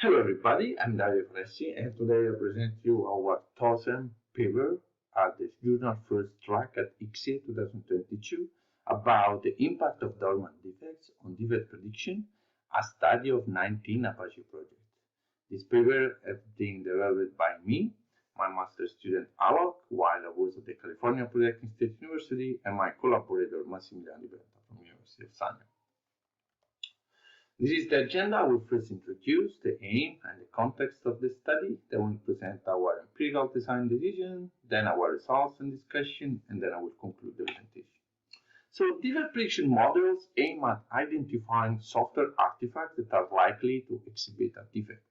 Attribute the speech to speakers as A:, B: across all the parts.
A: Hello everybody, I'm Dario Fressi and today I present you our thousand paper at the journal First Track at ICSE 2022 about the impact of dormant defects on defect prediction, a study of 19 Apache projects. This paper has been developed by me, my master student Alok, while I was at the California Polytechnic State University, and my collaborator Massimiliano Berta from University of Sanya. This is the agenda. We first introduce the aim and the context of the study, then we present our empirical design decision, then our results and discussion, and then I will conclude the presentation. So defect prediction models aim at identifying software artifacts that are likely to exhibit a defect.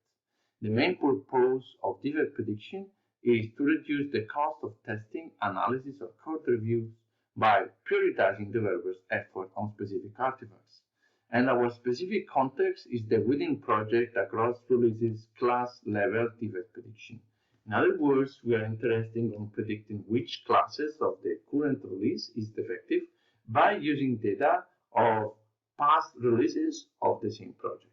A: The main purpose of defect prediction is to reduce the cost of testing, analysis, or code reviews by prioritizing developers' effort on specific artifacts. And our specific context is the within project across releases class level defect prediction. In other words, we are interested in predicting which classes of the current release is defective by using data of past releases of the same project.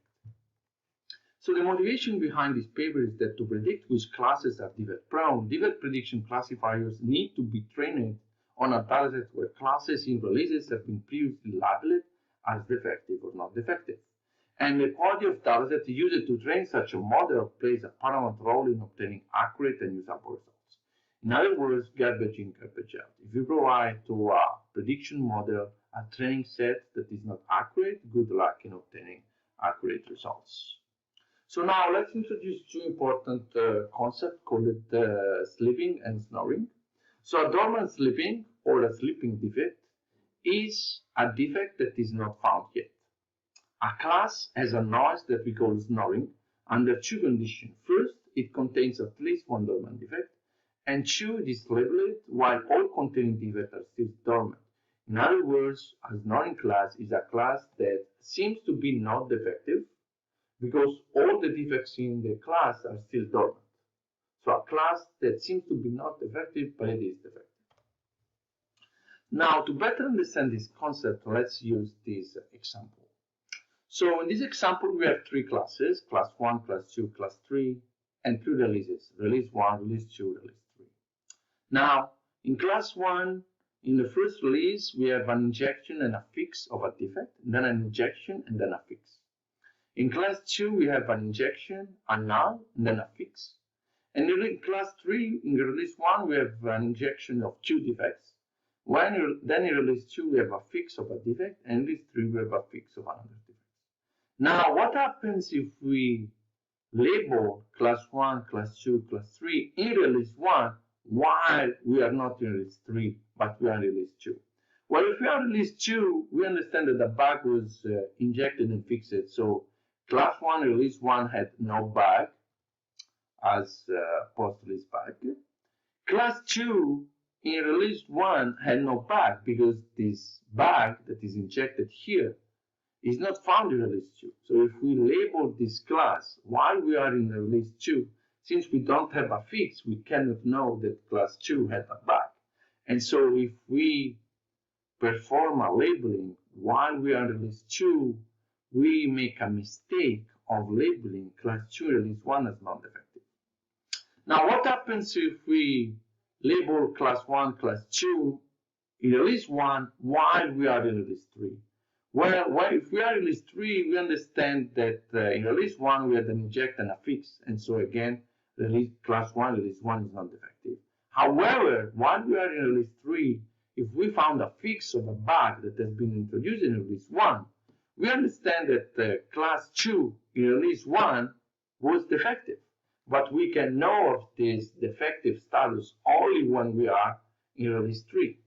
A: So the motivation behind this paper is that to predict which classes are defect prone, defect prediction classifiers need to be trained on a dataset where classes in releases have been previously labeled as defective or not defective. And the quality of dataset used to train such a model plays a paramount role in obtaining accurate and usable results. In other words, garbage in, garbage out. If you provide to a prediction model a training set that is not accurate, good luck in obtaining accurate results. So now let's introduce two important concepts called sleeping and snoring. So a dormant sleeping or a sleeping defect is a defect that is not found yet. A class has a noise that we call snoring under two conditions. First, it contains at least one dormant defect, and two, it is labeled while all containing defects are still dormant. In other words, a snoring class is a class that seems to be not defective because all the defects in the class are still dormant. So a class that seems to be not defective, but it is defective. Now, to better understand this concept, let's use this example. So in this example, we have three classes, class 1, class 2, class 3, and three releases, release 1, release 2, release 3. Now, in class 1, in the first release, we have an injection and a fix of a defect, then an injection and then a fix. In class 2, we have an injection, a null, and then a fix. And in class 3, in release 1, we have an injection of two defects. Then in release 2, we have a fix of a defect, and in release 3, we have a fix of another defect. Now, what happens if we label class 1, class 2, class 3 in release 1 while we are not in release 3, but we are in release 2? Well, if we are in release 2, we understand that the bug was injected and fixed. So class 1 release 1 had no bug as post-release bug. Class 2 in release 1 had no bug because this bug that is injected here is not found in release 2. So if we label this class while we are in release 2, since we don't have a fix, we cannot know that class 2 had a bug. And so if we perform a labeling while we are in release 2, we make a mistake of labeling class 2 release 1 as non-defective. Now what happens if we label class 1, class 2 in release 1 while we are in release 3? Well, if we are in release 3, we understand that in release 1 we had an inject and a fix, and so again, class 1, release 1 is not defective. However, while we are in release 3, if we found a fix of a bug that has been introduced in release 1, we understand that class 2 in release 1 was defective. But we can know of this defective status only when we are in release 3.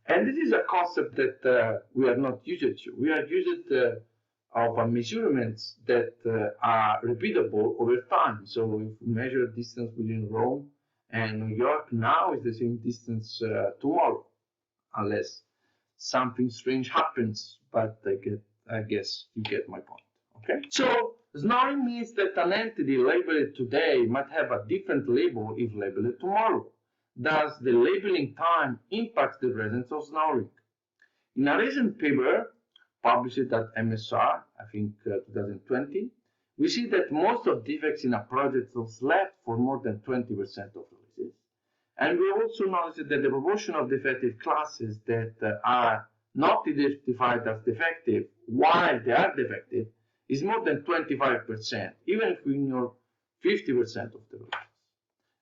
A: And this is a concept that we are not used to. We are used of measurements that are repeatable over time. So if we measure distance between Rome and New York now is the same distance tomorrow, unless something strange happens. But I guess you get my point. Okay. So snoring means that an entity labeled today might have a different label if labeled tomorrow. Thus, the labeling time impacts the presence of snoring. In a recent paper published at MSR, I think 2020, we see that most of defects in a project was left for more than 20% of releases. And we also noticed that the proportion of defective classes that are not identified as defective while they are defective is more than 25%, even if we ignore 50% of the releases.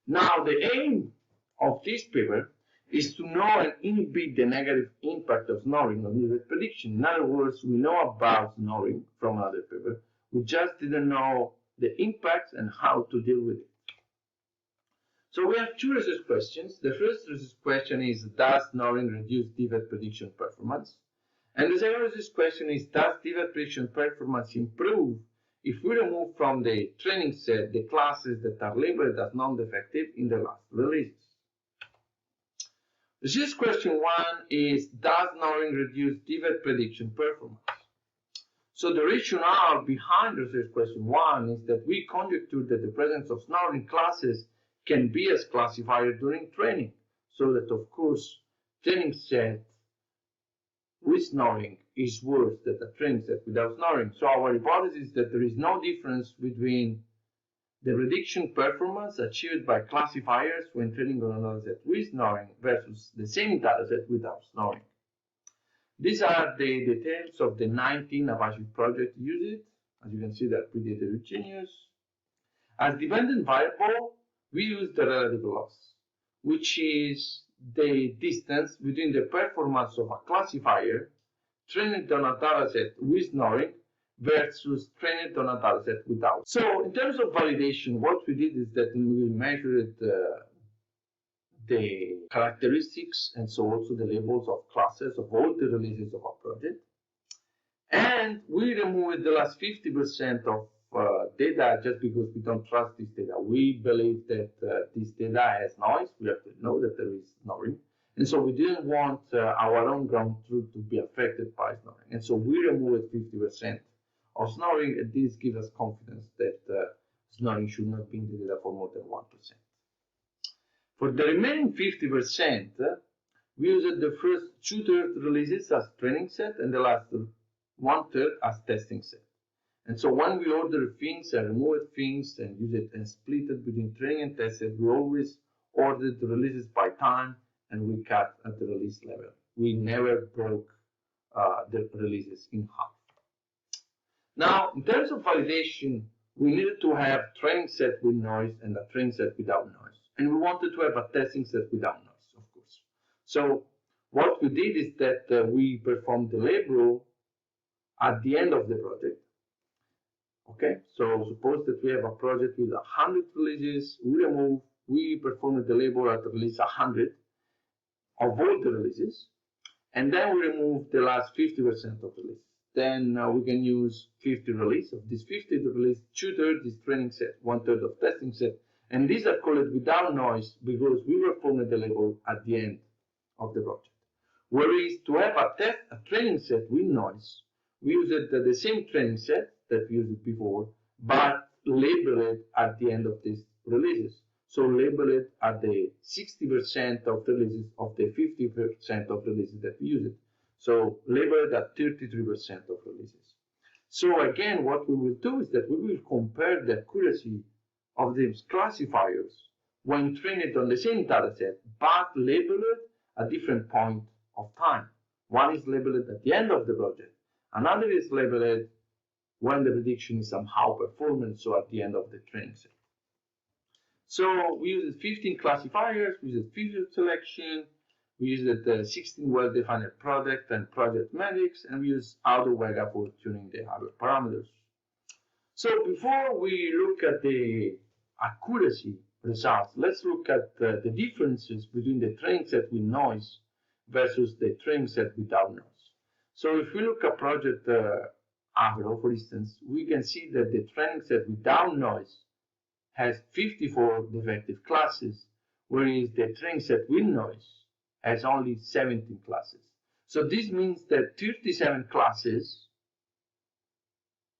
A: Now, the aim of this paper is to know and inhibit the negative impact of snoring on defect prediction. In other words, we know about snoring from another paper. We just didn't know the impacts and how to deal with it. So we have two research questions. The first research question is, does snoring reduce defect prediction performance? And the second research question is, does defect prediction performance improve if we remove from the training set the classes that are labeled as non-defective in the last releases? Research question 1 is, does snoring reduce defect prediction performance? So the rationale behind research question 1 is that we conjecture that the presence of snoring classes can be as classifier during training, so that of course training set with snoring is worse than a training set without snoring. So our hypothesis is that there is no difference between the prediction performance achieved by classifiers when training on another set with snoring versus the same dataset without snoring. These are the details of the 19 Apache project used. As you can see, they're pretty heterogeneous. As dependent variable, we use the relative loss, which is the distance between the performance of a classifier trained on a dataset with snoring versus trained on a dataset without. So in terms of validation, what we did is that we measured the characteristics and so also the labels of classes of all the releases of a project. And we removed the last 50% of data just because we don't trust this data. We believe that this data has noise. We have to know that there is snoring. And so we didn't want our own ground truth to be affected by snoring. And so we removed 50% of snoring, and this gives us confidence that snoring should not be in the data for more than 1%. For the remaining 50%, we used the first 2/3 releases as training set and the last 1/3 as testing set. And so when we order things and remove things and use it and split it between training and test set, we always order the releases by time and we cut at the release level. We never broke the releases in half. Now, in terms of validation, we needed to have training set with noise and a training set without noise. And we wanted to have a testing set without noise, of course. So what we did is that we performed the label at the end of the project. Okay, so suppose that we have a project with 100 releases, we performed the label at release 100 of all the releases, and then we remove the last 50% of the release. Then we can use 50 release. Of this 50 release, 2/3 is training set, 1/3 of testing set, and these are called without noise because we performed the label at the end of the project. Whereas to have a training set with noise, we used the same training set that we used before, but label it at the end of these releases. So label it at the 60% of releases of the 50% of releases that we used. So label it at 33% of releases. So again, what we will do is that we will compare the accuracy of these classifiers when trained on the same dataset, but labeled at different point of time. One is labeled at the end of the project. Another is labeled when the prediction is somehow performance, so at the end of the training set. So we used 15 classifiers, we used feature selection, we used 16 well-defined product and project metrics, and we used AutoVega for tuning the hardware parameters. So before we look at the accuracy results, let's look at the differences between the training set with noise versus the training set without noise. So if we look at project Agro, for instance, we can see that the training set without noise has 54 defective classes, whereas the training set with noise has only 17 classes. So this means that 37 classes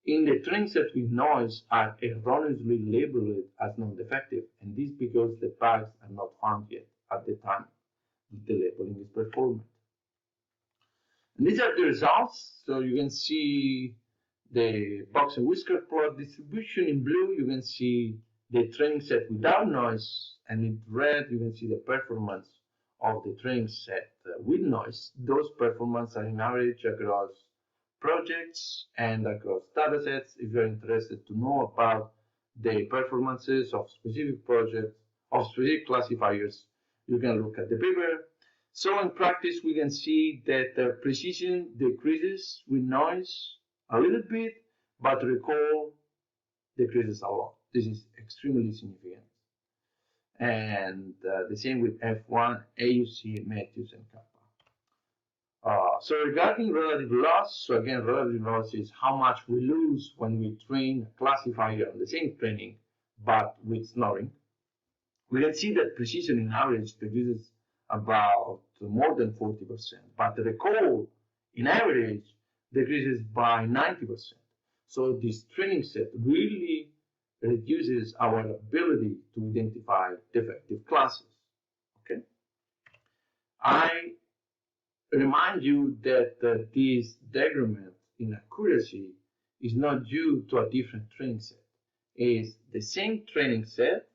A: in the training set with noise are erroneously labeled as non-defective, and this because the bugs are not found yet at the time the labeling is performed. And these are the results. So you can see the box and whisker plot distribution. In blue, you can see the training set without noise, and in red, you can see the performance of the training set with noise. Those performances are in average across projects and across datasets. If you're interested to know about the performances of specific projects, of specific classifiers, you can look at the paper. So in practice, we can see that the precision decreases with noise a little bit, but recall decreases a lot. This is extremely significant. And the same with F1, AUC, Matthews, and Kappa. So regarding relative loss, so again, relative loss is how much we lose when we train a classifier on the same training, but with snoring. We can see that precision in average decreases about more than 40%, but the recall in average decreases by 90%. So this training set really reduces our ability to identify defective classes. Okay. I remind you that this decrement in accuracy is not due to a different training set. It's the same training set,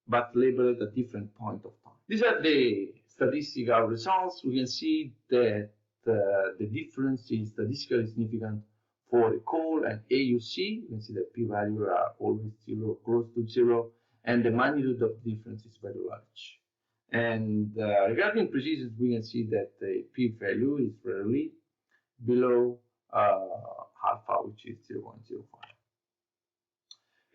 A: but labeled at a different point of time. These are the statistical results. We can see that the difference is statistically significant for recall and AUC. You can see that p-values are always zero, close to zero, and the magnitude of the difference is very large. And regarding precision, we can see that the p-value is rarely below alpha, which is 0.05.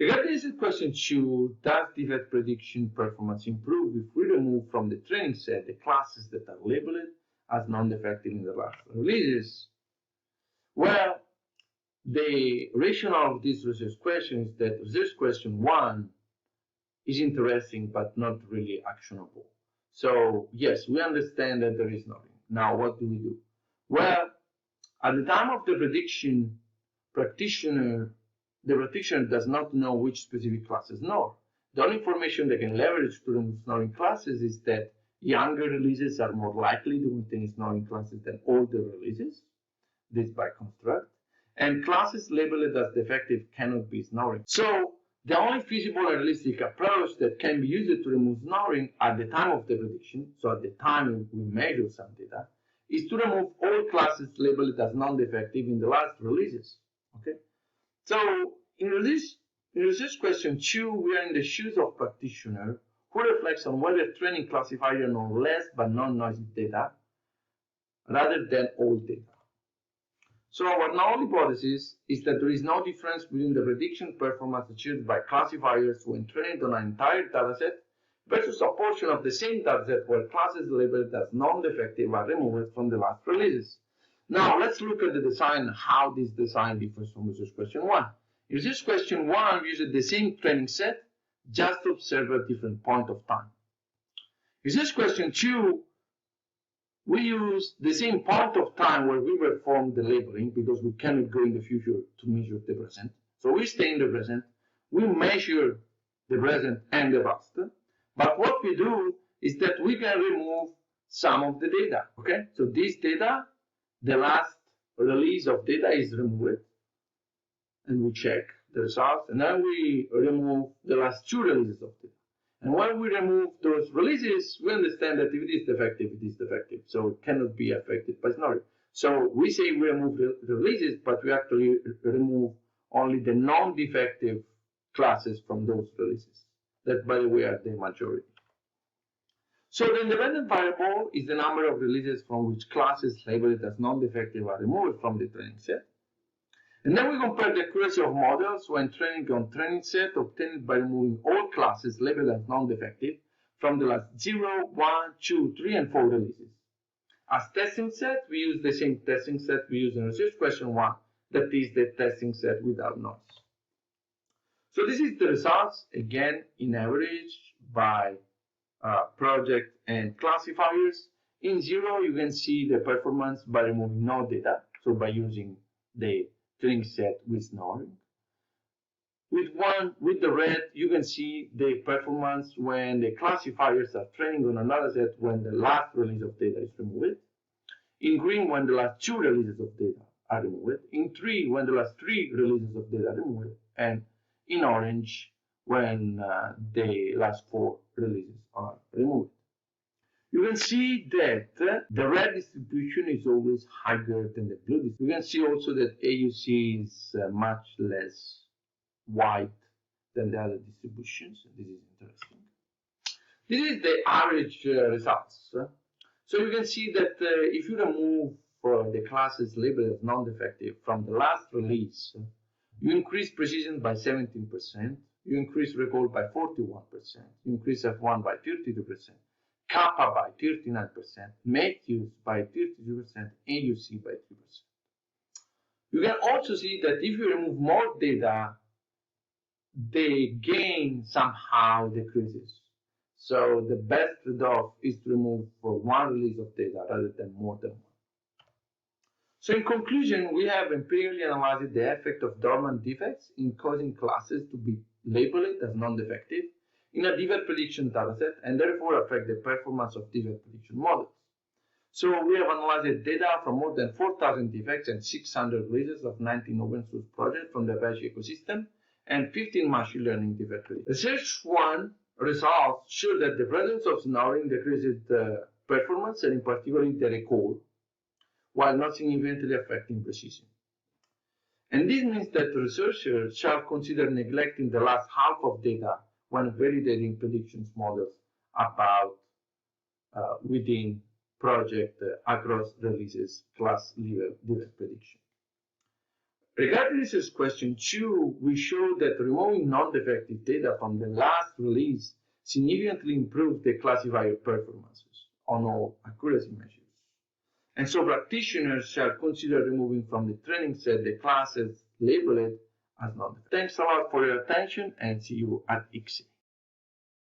A: Regarding this question 2, does defect prediction performance improve if we remove from the training set the classes that are labeled as non-defective in the last releases? Well, the rationale of this research question is that research question 1 is interesting but not really actionable. So yes, we understand that there is nothing. Now what do we do? Well, at the time of the prediction, the practitioner does not know which specific classes snore. The only information they can leverage to remove snoring classes is that younger releases are more likely to contain snoring classes than older releases, this by construct, and classes labeled as defective cannot be snoring. So the only feasible and realistic approach that can be used to remove snoring at the time of the prediction, so at the time we measure some data, is to remove all classes labeled as non-defective in the last releases. Okay? So in research question 2, we are in the shoes of practitioner who reflects on whether training classifier know less but non-noisy data rather than all data. So our null hypothesis is that there is no difference between the prediction performance achieved by classifiers when trained on an entire dataset versus a portion of the same dataset where classes labeled as non-defective are removed from the last releases. Now let's look at the design, how this design differs from research question 1. In research question 1, we used the same training set, just to observe a different point of time. In research question 2, we use the same point of time where we perform the labeling because we cannot go in the future to measure the present. So we stay in the present, we measure the present and the past, but what we do is that we can remove some of the data, okay? So this data, the last release of data is removed, and we check the results, and then we remove the last 2 releases of data. And when we remove those releases, we understand that if it is defective, it is defective. So it cannot be affected by snoring. So we say we remove the releases, but we actually remove only the non-defective classes from those releases. That, by the way, are the majority. So the independent variable is the number of releases from which classes labeled as non-defective are removed from the training set. And then we compare the accuracy of models when training on training set obtained by removing all classes labeled as non-defective from the last 0, 1, 2, 3, and 4 releases. As testing set, we use the same testing set we use in research question 1, that is the testing set without noise. So this is the results, again, in average by project and classifiers. In 0, you can see the performance by removing no data, so by using the training set with snoring. With the red, you can see the performance when the classifiers are training on another set when the last release of data is removed. In green, when the last 2 releases of data are removed, in 3 when the last 3 releases of data are removed, and in orange when the last 4 releases are removed. You can see that the red distribution is always higher than the blue distribution. You can see also that AUC is much less white than the other distributions. This is interesting. This is the average results. So you can see that if you remove the classes labeled as non-defective from the last release, you increase precision by 17%, you increase recall by 41%, you increase F1 by 32%, Kappa by 39%, Matthews by 32%, AUC by 3%. You can also see that if you remove more data, the gain somehow decreases. So the best trade-off is to remove one release of data rather than more than one. So in conclusion, we have empirically analyzed the effect of dormant defects in causing classes to be labeled as non-defective in a defect prediction dataset and therefore affect the performance of defect prediction models. So we have analyzed data from more than 4,000 defects and 600 releases of 19 open source projects from the Apache ecosystem and 15 machine learning defect predictions. Research 1 results show that the presence of snoring decreases the performance and in particular the recall, while not significantly affecting precision. And this means that researchers shall consider neglecting the last half of data when validating predictions models about within project across releases class level defect prediction. Regarding research question 2, we show that removing non-defective data from the last release significantly improves the classifier performances on all accuracy measures. And so practitioners shall consider removing from the training set the classes labeled as non-defective. Thanks a lot for your attention and see you at ICSE.